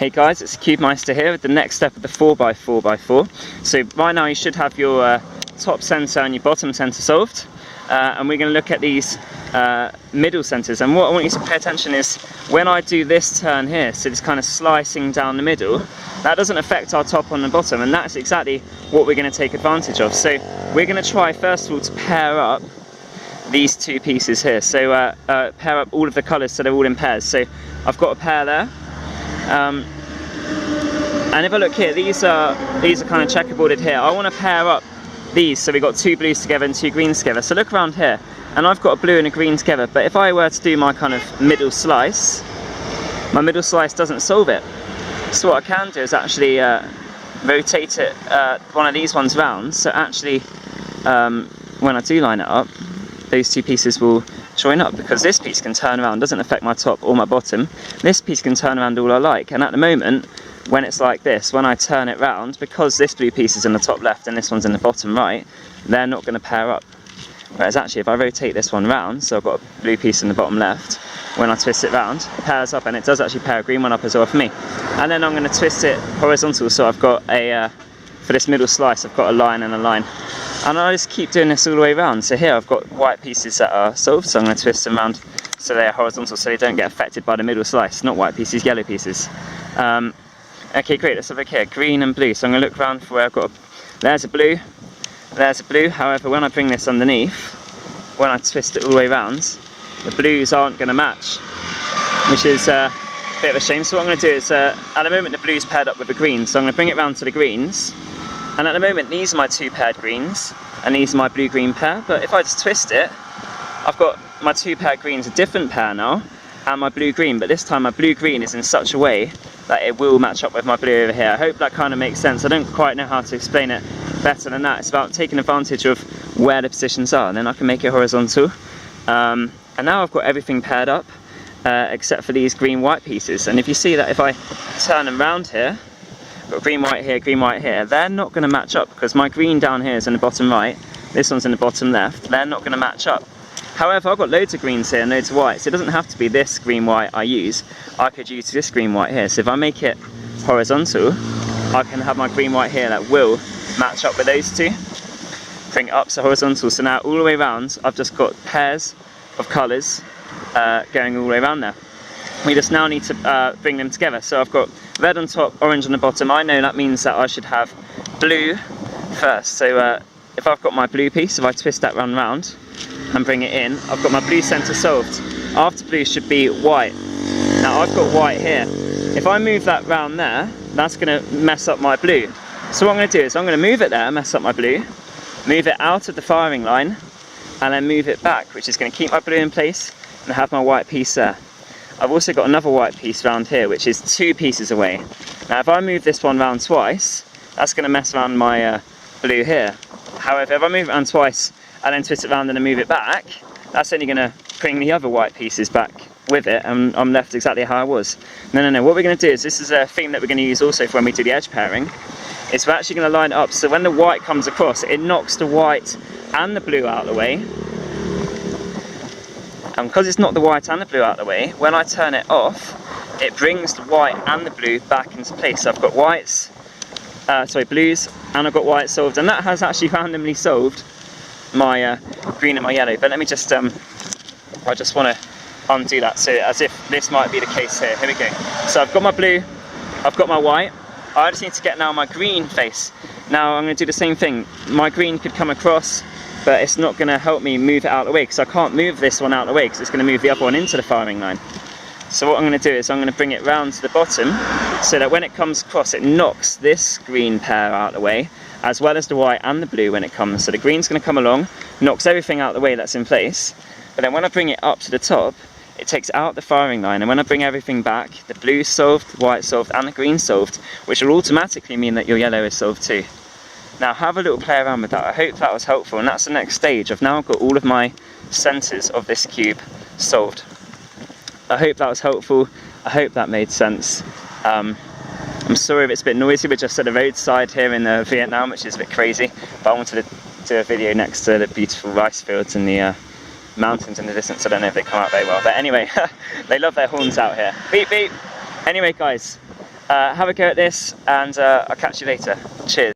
Hey guys, it's CubeMeister here with the next step of the 4x4x4. So right now you should have your top centre and your bottom centre solved. And we're going to look at these middle centres. And what I want you to pay attention is when I do this turn here, so this kind of slicing down the middle, that doesn't affect our top on the bottom, and that's exactly what we're going to take advantage of. So we're going to try first of all to pair up these two pieces here. So pair up all of the colours so they're all in pairs. So I've got a pair there. And if I look here, these are kind of checkerboarded here. I want to pair up these, so we've got two blues together and two greens together. So look around here, and I've got a blue and a green together, but if I were to do my kind of middle slice, my middle slice doesn't solve it. So what I can do is actually rotate it, one of these ones round, so actually when I do line it up, those two pieces will join up, because this piece can turn around, doesn't affect my top or my bottom. This piece can turn around all I like, and at the moment, when it's like this, when I turn it round, because this blue piece is in the top left and this one's in the bottom right, they're not going to pair up. Whereas actually if I rotate this one round, so I've got a blue piece in the bottom left, when I twist it round, it pairs up, and it does actually pair a green one up as well for me. And then I'm going to twist it horizontal, so I've got a, for this middle slice, I've got a line and a line. And I just keep doing this all the way around. So here I've got white pieces that are solved, so I'm going to twist them around so they're horizontal, so they don't get affected by the middle slice. Not white pieces, yellow pieces. Okay, great, let's have a look here, green and blue. So I'm going to look around for where I've got there's a blue, there's a blue. However, when I bring this underneath, when I twist it all the way around, the blues aren't going to match, which is a bit of a shame. So what I'm going to do is, at the moment the blue's paired up with the greens, so I'm going to bring it round to the greens. And at the moment these are my two paired greens, and these are my blue-green pair. But if I just twist it, I've got my two paired greens, a different pair now, and my blue-green, but this time my blue-green is in such a way that it will match up with my blue over here. I hope that kind of makes sense. I don't quite know how to explain it better than that. It's about taking advantage of where the positions are, and then I can make it horizontal. And now I've got everything paired up, except for these green-white pieces. And if you see that if I turn them round here, I've got green, white here, they're not going to match up, because my green down here is in the bottom right, this one's in the bottom left, they're not going to match up. However, I've got loads of greens here and loads of whites, so it doesn't have to be this green white I use. I could use this green white here. So if I make it horizontal, I can have my green white here that will match up with those two. Bring it up, so horizontal. So now all the way around, I've just got pairs of colours going all the way around there. We just now need to bring them together. So I've got red on top, orange on the bottom. I know that means that I should have blue first. So if I've got my blue piece, if I twist that round and bring it in, I've got my blue centre solved. After blue should be white. Now I've got white here. If I move that round there, that's going to mess up my blue. So what I'm going to do is I'm going to move it there, mess up my blue, move it out of the firing line, and then move it back, which is going to keep my blue in place and have my white piece there. I've also got another white piece round here, which is two pieces away. Now if I move this one round twice, that's going to mess around my blue here. However, if I move it around twice and then twist it around and then move it back, that's only going to bring the other white pieces back with it, and I'm left exactly how I was. No, what we're going to do is, this is a theme that we're going to use also for when we do the edge pairing, is we're actually going to line it up so when the white comes across, it knocks the white and the blue out of the way. And because it's not the white and the blue out of the way, when I turn it off, it brings the white and the blue back into place. So I've got blues, and I've got white solved, and that has actually randomly solved my green and my yellow. But let me just, I just want to undo that, so as if this might be the case here. Here we go. So I've got my blue, I've got my white. I just need to get now my green face. Now I'm going to do the same thing. My green could come across, but it's not going to help me move it out of the way, because I can't move this one out of the way, because it's going to move the other one into the firing line. So what I'm going to do is I'm going to bring it round to the bottom, so that when it comes across, it knocks this green pair out of the way, as well as the white and the blue when it comes. So the green's going to come along, knocks everything out of the way that's in place, but then when I bring it up to the top, it takes out the firing line, and when I bring everything back, the blue's solved, the white's solved, and the green's solved, which will automatically mean that your yellow is solved too. Now have a little play around with that. I hope that was helpful, and that's the next stage. I've now got all of my centres of this cube solved. I hope that was helpful. I hope that made sense. I'm sorry if it's a bit noisy. We're just at a roadside here in Vietnam, which is a bit crazy, but I wanted to do a video next to the beautiful rice fields and the mountains in the distance. I don't know if they come out very well, but anyway, they love their horns out here. Beep beep. Anyway guys, Have a go at this, and I'll catch you later. Cheers.